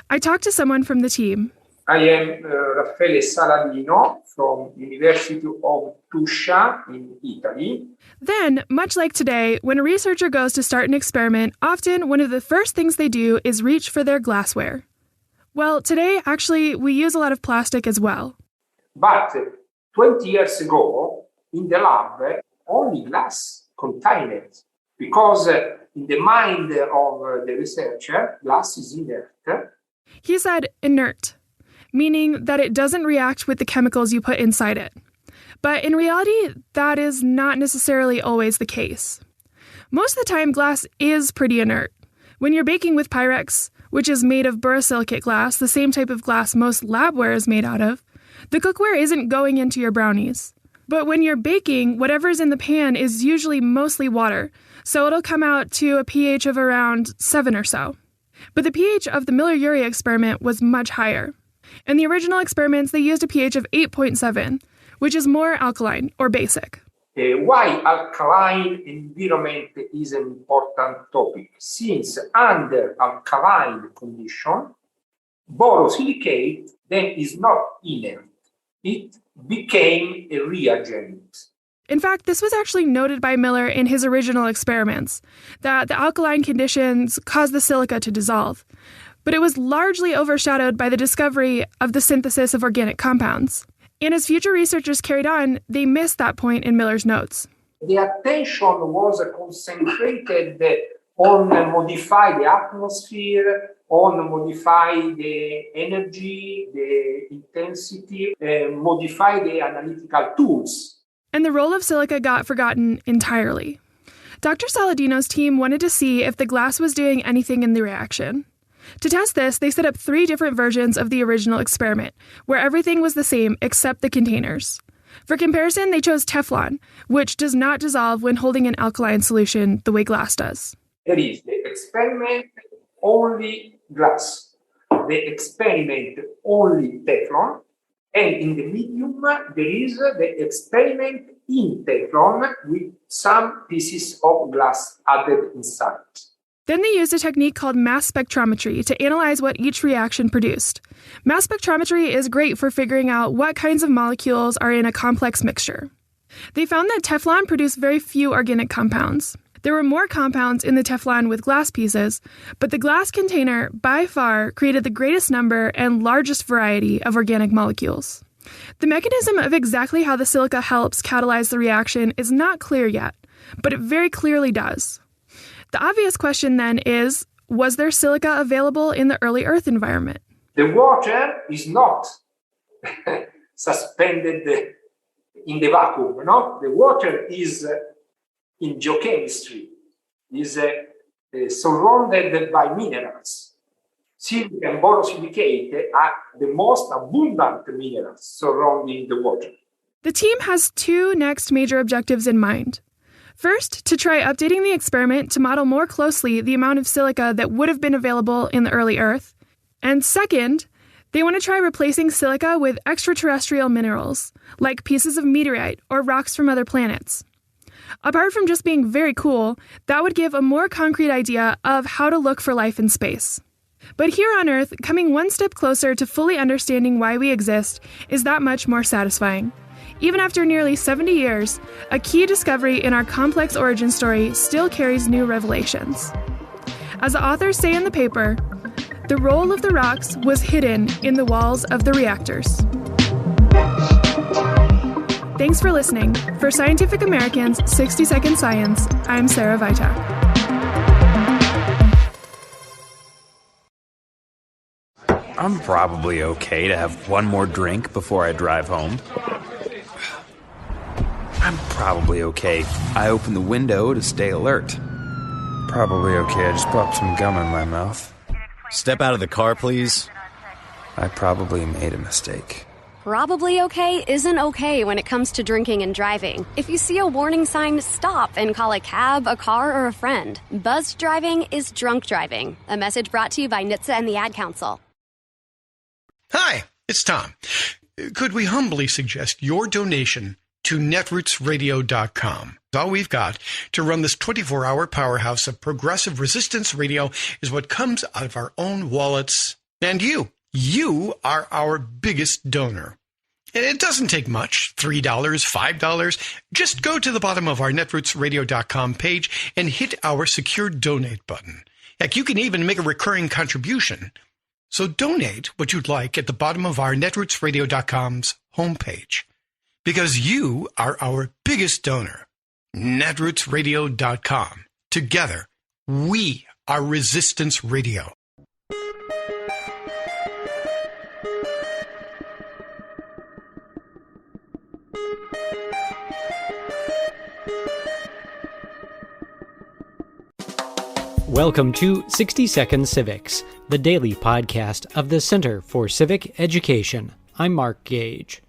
I talked to someone from the team. I am Raffaele Saladino from University of Tuscia in Italy. Then, much like today, when a researcher goes to start an experiment, often one of the first things they do is reach for their glassware. Well, today, actually, we use a lot of plastic as well. But 20 years ago, in the lab, only glass contained, because in the mind of the researcher, glass is inert. He said inert, meaning that it doesn't react with the chemicals you put inside it. But in reality, that is not necessarily always the case. Most of the time, glass is pretty inert. When you're baking with Pyrex, which is made of borosilicate glass, the same type of glass most labware is made out of, the cookware isn't going into your brownies. But when you're baking, whatever's in the pan is usually mostly water, so it'll come out to a pH of around 7 or so. But the pH of the Miller-Urey experiment was much higher. In the original experiments, they used a pH of 8.7, which is more alkaline or basic. Why alkaline environment is an important topic? Since under alkaline condition, borosilicate then is not inert. It became a reagent. In fact, this was actually noted by Miller in his original experiments, that the alkaline conditions caused the silica to dissolve. But it was largely overshadowed by the discovery of the synthesis of organic compounds. And as future researchers carried on, they missed that point in Miller's notes. The attention was concentrated on modify the atmosphere, on modify the energy, the intensity, modify the analytical tools. And the role of silica got forgotten entirely. Dr. Saladino's team wanted to see if the glass was doing anything in the reaction. To test this, they set up 3 different versions of the original experiment, where everything was the same except the containers. For comparison, they chose Teflon, which does not dissolve when holding an alkaline solution the way glass does. There is the experiment only glass, the experiment only Teflon, and in the medium there is the experiment in Teflon with some pieces of glass added inside. Then they used a technique called mass spectrometry to analyze what each reaction produced. Mass spectrometry is great for figuring out what kinds of molecules are in a complex mixture. They found that Teflon produced very few organic compounds. There were more compounds in the Teflon with glass pieces, but the glass container by far created the greatest number and largest variety of organic molecules. The mechanism of exactly how the silica helps catalyze the reaction is not clear yet, but it very clearly does. The obvious question then is, was there silica available in the early Earth environment? The water is not suspended in the vacuum, no? The water is in geochemistry, is surrounded by minerals. Silica and borosilicate are the most abundant minerals surrounding the water. The team has two next major objectives in mind. First, to try updating the experiment to model more closely the amount of silica that would have been available in the early Earth. And second, they want to try replacing silica with extraterrestrial minerals, like pieces of meteorite or rocks from other planets. Apart from just being very cool, that would give a more concrete idea of how to look for life in space. But here on Earth, coming one step closer to fully understanding why we exist is that much more satisfying. Even after nearly 70 years, a key discovery in our complex origin story still carries new revelations. As the authors say in the paper, the role of the rocks was hidden in the walls of the reactors. Thanks for listening. For Scientific American's 60-Second Science, I'm Sarah Vitak. I'm probably okay to have one more drink before I drive home. I'm probably okay. I open the window to stay alert. Probably okay. I just popped some gum in my mouth. Step out of the car, please. I probably made a mistake. Probably okay isn't okay when it comes to drinking and driving. If you see a warning sign, stop and call a cab, a car, or a friend. Buzzed driving is drunk driving. A message brought to you by NHTSA and the Ad Council. Hi, it's Tom. Could we humbly suggest your donation to netrootsradio.com? All we've got to run this 24-hour powerhouse of progressive resistance radio is what comes out of our own wallets. And you are our biggest donor. It doesn't take much, $3, $5. Just go to the bottom of our netrootsradio.com page and hit our secure donate button. Heck, you can even make a recurring contribution. So donate what you'd like at the bottom of our netrootsradio.com's homepage. Because you are our biggest donor. netrootsradio.com. Together, we are Resistance Radio. Welcome to 60-Second Civics, the daily podcast of the Center for Civic Education. I'm Mark Gage.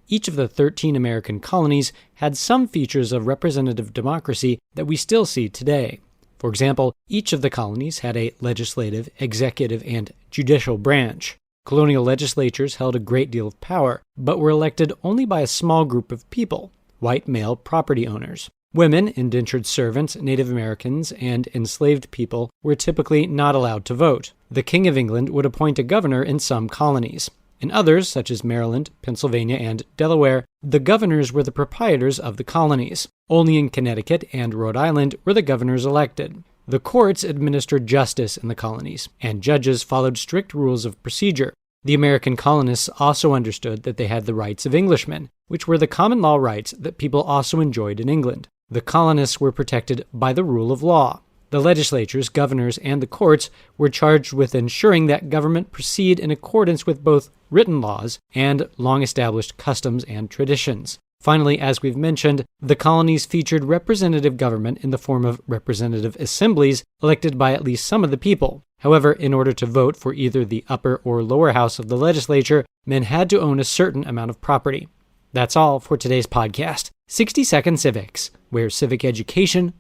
Each of the 13 American colonies had some features of representative democracy that we still see today. For example, each of the colonies had a legislative, executive, and judicial branch. Colonial legislatures held a great deal of power, but were elected only by a small group of people, white male property owners. Women, indentured servants, Native Americans, and enslaved people were typically not allowed to vote. The King of England would appoint a governor in some colonies. In others, such as Maryland, Pennsylvania, and Delaware, the governors were the proprietors of the colonies. Only in Connecticut and Rhode Island were the governors elected. The courts administered justice in the colonies, and judges followed strict rules of procedure. The American colonists also understood that they had the rights of Englishmen, which were the common law rights that people also enjoyed in England. The colonists were protected by the rule of law. The legislatures, governors, and the courts were charged with ensuring that government proceed in accordance with both written laws and long-established customs and traditions. Finally, as we've mentioned, the colonies featured representative government in the form of representative assemblies elected by at least some of the people. However, in order to vote for either the upper or lower house of the legislature, men had to own a certain amount of property. That's all for today's podcast, 60-Second Civics, where civic education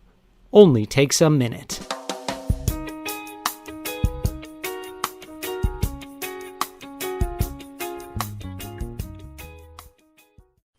only takes a minute.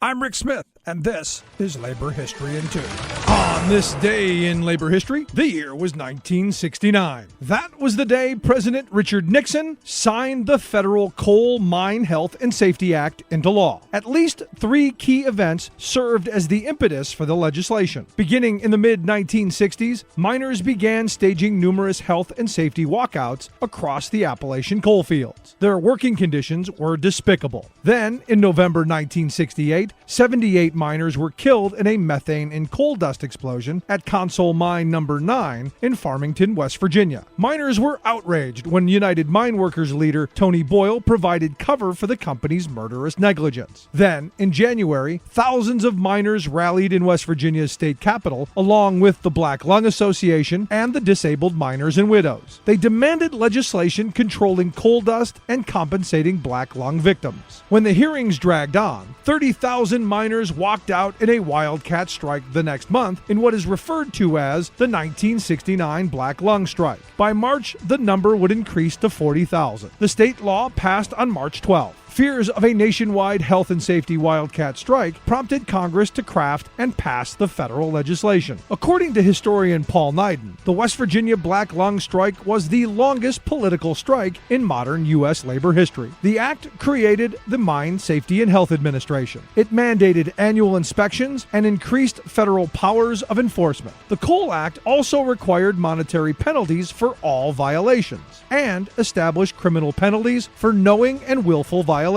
I'm Rick Smith, and this is Labor History in 2. On this day in labor history, the year was 1969. That was the day President Richard Nixon signed the Federal Coal Mine Health and Safety Act into law. At least 3 key events served as the impetus for the legislation. Beginning in the mid-1960s, miners began staging numerous health and safety walkouts across the Appalachian coal fields. Their working conditions were despicable. Then, in November 1968, 78 miners were killed in a methane and coal dust explosion at Console Mine No. 9 in Farmington, West Virginia. Miners were outraged when United Mine Workers leader Tony Boyle provided cover for the company's murderous negligence. Then, in January, thousands of miners rallied in West Virginia's state capital, along with the Black Lung Association and the Disabled Miners and Widows. They demanded legislation controlling coal dust and compensating black lung victims. When the hearings dragged on, 30,000 miners walked out in a wildcat strike the next month in what is referred to as the 1969 Black Lung Strike. By March, the number would increase to 40,000. The state law passed on March 12. Fears of a nationwide health and safety wildcat strike prompted Congress to craft and pass the federal legislation. According to historian Paul Neiden, the West Virginia Black Lung Strike was the longest political strike in modern U.S. labor history. The act created the Mine Safety and Health Administration. It mandated annual inspections and increased federal powers of enforcement. The Coal Act also required monetary penalties for all violations and established criminal penalties for knowing and willful violations.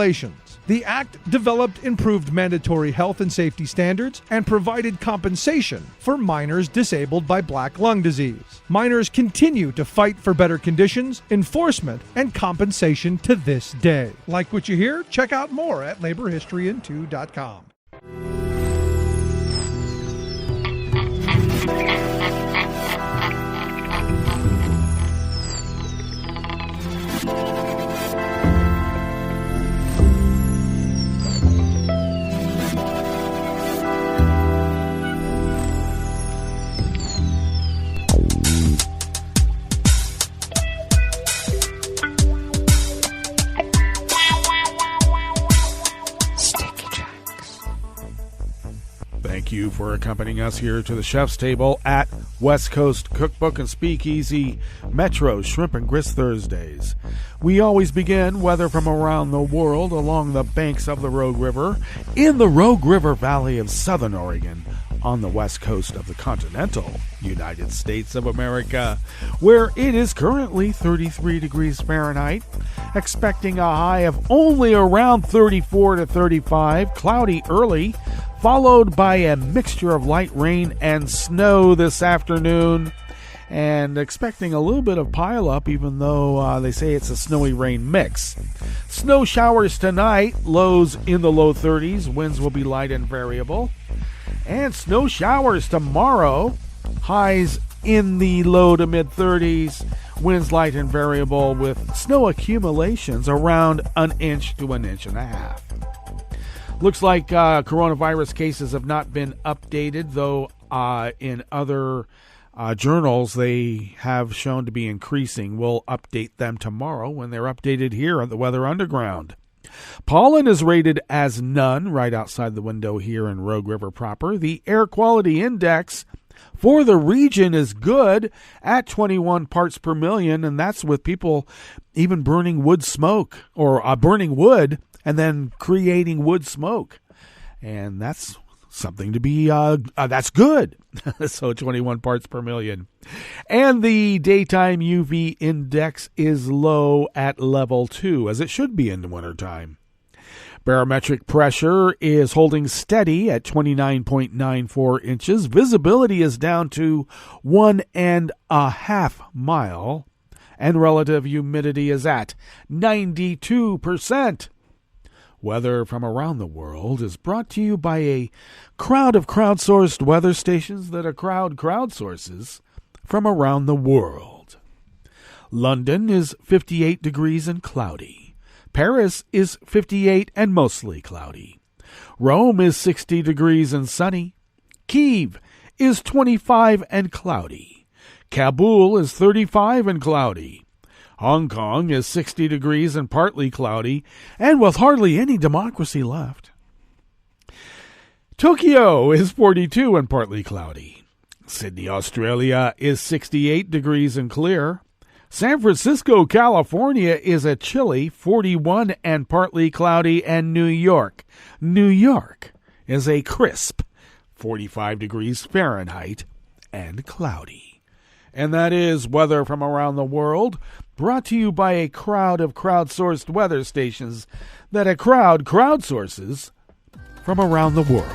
The act developed improved mandatory health and safety standards and provided compensation for miners disabled by black lung disease. Miners continue to fight for better conditions, enforcement, and compensation to this day. Like what you hear? Check out more at laborhistoryin2.com. Thank you for accompanying us here to the chef's table at West Coast Cookbook and Speakeasy Metro Shrimp and Grist Thursdays. We always begin weather from around the world along the banks of the Rogue River, in the Rogue River Valley of Southern Oregon, on the west coast of the continental United States of America, where it is currently 33 degrees Fahrenheit, expecting a high of only around 34 to 35, cloudy early, followed by a mixture of light rain and snow this afternoon, and expecting a little bit of pileup, even though they say it's a snowy rain mix. Snow showers tonight, lows in the low 30s, winds will be light and variable. And snow showers tomorrow, highs in the low to mid 30s, winds light and variable with snow accumulations around an inch to an inch and a half. Looks like coronavirus cases have not been updated, though in other journals they have shown to be increasing. We'll update them tomorrow when they're updated here at the Weather Underground. Pollen is rated as none right outside the window here in Rogue River proper. The air quality index for the region is good at 21 parts per million, and that's with people even burning wood smoke or burning wood and then creating wood smoke. And that's something to be, that's good. So 21 parts per million. And the daytime UV index is low at level 2, as it should be in the wintertime. Barometric pressure is holding steady at 29.94 inches. Visibility is down to 1.5 miles. And relative humidity is at 92%. Weather from around the world is brought to you by a crowd of crowdsourced weather stations that a crowd crowdsources from around the world. London is 58 degrees and cloudy. Paris is 58 and mostly cloudy. Rome is 60 degrees and sunny. Kiev is 25 and cloudy. Kabul is 35 and cloudy. Hong Kong is 60 degrees and partly cloudy, and with hardly any democracy left. Tokyo is 42 and partly cloudy. Sydney, Australia is 68 degrees and clear. San Francisco, California is a chilly 41 and partly cloudy. And New York is a crisp 45 degrees Fahrenheit and cloudy. And that is weather from around the world, brought to you by a crowd of crowdsourced weather stations that a crowd crowdsources from around the world.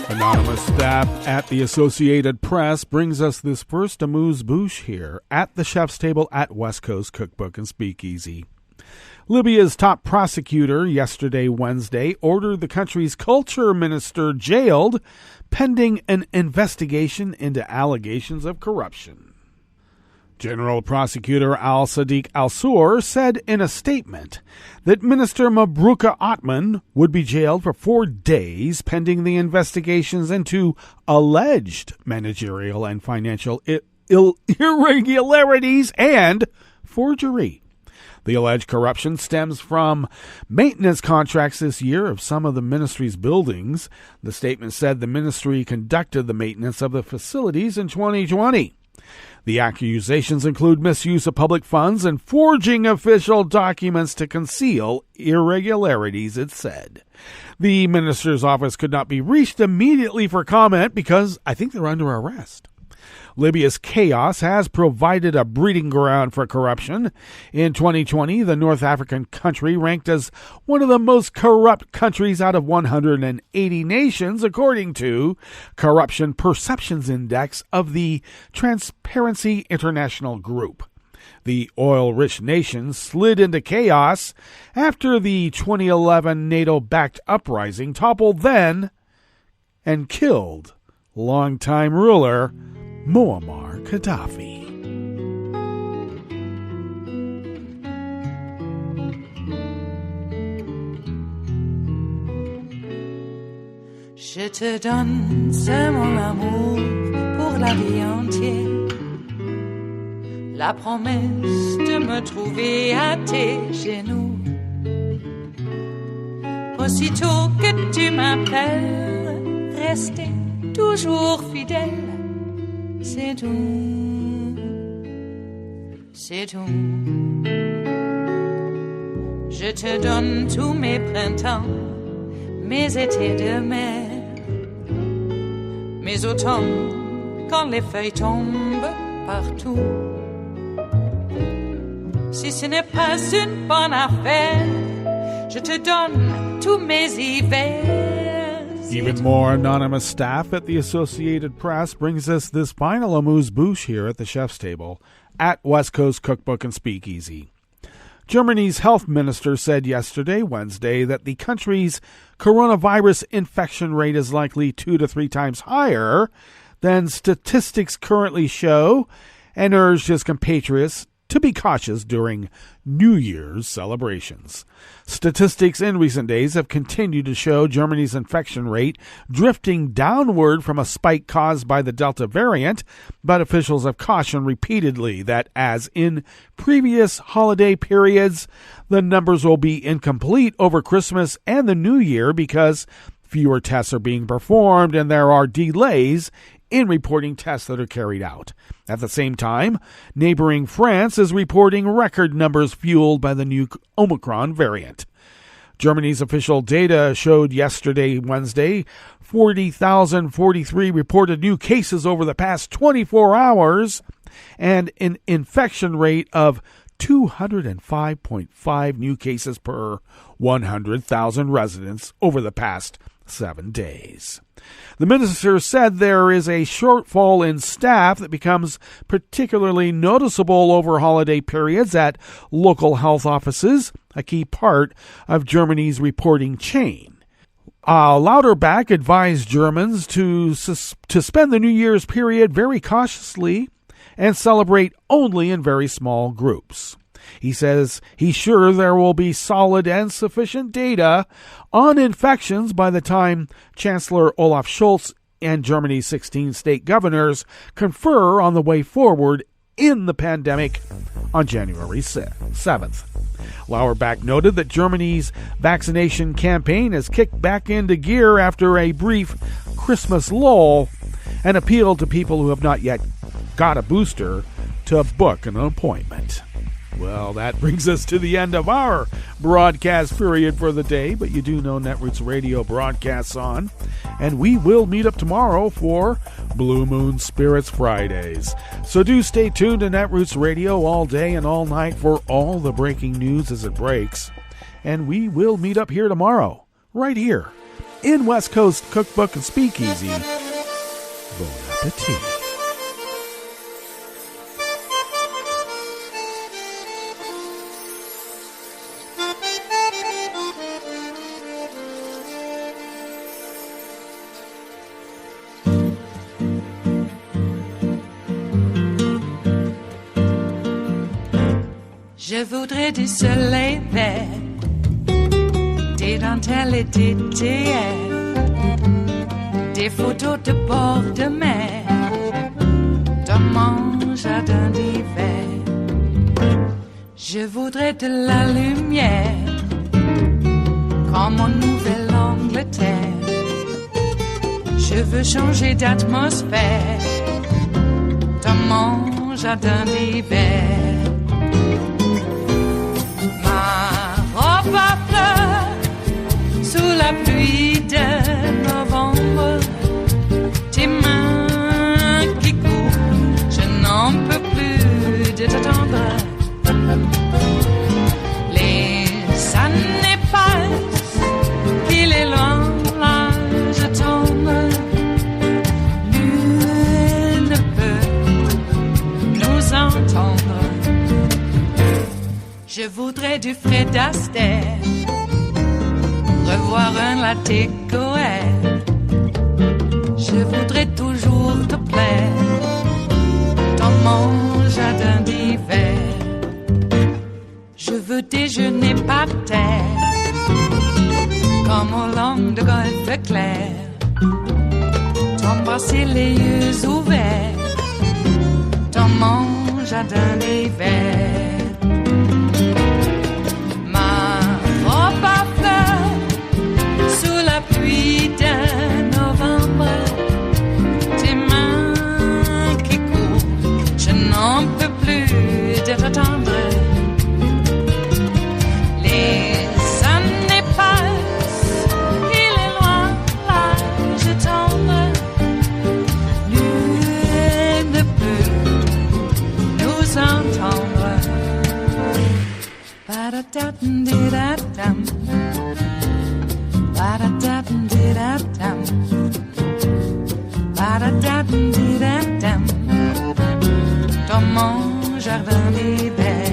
Anonymous staff at the Associated Press brings us this first amuse-bouche here at the chef's table at West Coast Cookbook and Speakeasy. Libya's top prosecutor yesterday, Wednesday, ordered the country's culture minister jailed pending an investigation into allegations of corruption. General Prosecutor Al-Sadiq Al-Sur said in a statement that Minister Mabrouka Othman would be jailed for 4 days pending the investigations into alleged managerial and financial irregularities and forgery. The alleged corruption stems from maintenance contracts this year of some of the ministry's buildings. The statement said the ministry conducted the maintenance of the facilities in 2020. The accusations include misuse of public funds and forging official documents to conceal irregularities, it said. The minister's office could not be reached immediately for comment because I think they're under arrest. Libya's chaos has provided a breeding ground for corruption. In 2020, the North African country ranked as one of the most corrupt countries out of 180 nations, according to Corruption Perceptions Index of the Transparency International Group. The oil-rich nation slid into chaos after the 2011 NATO-backed uprising toppled then and killed longtime ruler Muammar Gaddafi. Je te donne, c'est mon amour pour la vie entière. La promesse de me trouver à tes genoux. Aussitôt que tu m'appelles, rester toujours fidèle. C'est tout, c'est tout. Je te donne tous mes printemps, mes étés de mer, mes automnes quand les feuilles tombent partout. Si ce n'est pas une bonne affaire, je te donne tous mes hivers. Even more anonymous staff at the Associated Press brings us this final amuse-bouche here at the chef's table at West Coast Cookbook and Speakeasy. Germany's health minister said yesterday, Wednesday, that the country's coronavirus infection rate is likely 2 to 3 times higher than statistics currently show, and urged his compatriots to be cautious during New Year's celebrations. Statistics in recent days have continued to show Germany's infection rate drifting downward from a spike caused by the Delta variant, but officials have cautioned repeatedly that, as in previous holiday periods, the numbers will be incomplete over Christmas and the New Year because fewer tests are being performed and there are delays in reporting tests that are carried out. At the same time, neighboring France is reporting record numbers fueled by the new Omicron variant. Germany's official data showed yesterday, Wednesday, 40,043 reported new cases over the past 24 hours and an infection rate of 205.5 new cases per 100,000 residents over the past 7 days. The minister said there is a shortfall in staff that becomes particularly noticeable over holiday periods at local health offices, a key part of Germany's reporting chain. Lauterbach advised Germans to spend the New Year's period very cautiously and celebrate only in very small groups. He says he's sure there will be solid and sufficient data on infections by the time Chancellor Olaf Scholz and Germany's 16 state governors confer on the way forward in the pandemic on January 7th. Lauerbach noted that Germany's vaccination campaign has kicked back into gear after a brief Christmas lull, and appealed to people who have not yet got a booster to book an appointment. Well, that brings us to the end of our broadcast period for the day, but you do know Netroots Radio broadcasts on, and we will meet up tomorrow for Blue Moon Spirits Fridays. So do stay tuned to Netroots Radio all day and all night for all the breaking news as it breaks, and we will meet up here tomorrow, right here, in West Coast Cookbook and Speakeasy. Bon appetit. Je voudrais du soleil vert, des dentelles et des théâtres, des photos de bord de mer, dans mon jardin d'hiver. Je voudrais de la lumière, comme en Nouvelle-Angleterre. Je veux changer d'atmosphère, dans mon jardin d'hiver. Ma fleur sous la pluie de novembre, tes mains qui courent, je n'en peux plus de t'attendre. Les années passent, qu'il est loin, là je tombe. Nul ne peut nous entendre. Je voudrais du Fred Astaire, revoir un latte Goël. Je voudrais toujours te plaire dans mon jardin d'hiver. Je veux déjeuner par terre, comme au long de golfe clair, t'embrasser les yeux ouverts dans mon jardin d'hiver. Pluie de novembre, tes mains qui courent, je n'en peux plus de t'attendre. Les années passent, il est loin, là je tombe. Nul ne peut nous entendre. Ba-da-da-dum-di-da-dum. Ba-da-da-dum-di-da-dum. Ba-da-da-dum-di-da-dum. Dans mon jardin d'hiver.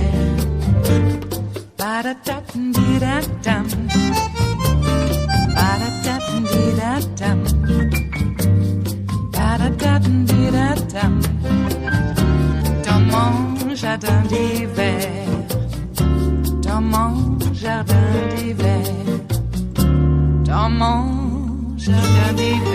Ba-da-da-dum-di-da-dum. Ba-da-da-dum-di-da-dum. Ba-da-da-dum-di-da-dum. Dans mon jardin d'hiver. Dans mon jardin d'hiver. Dans mon jardin d'hiver.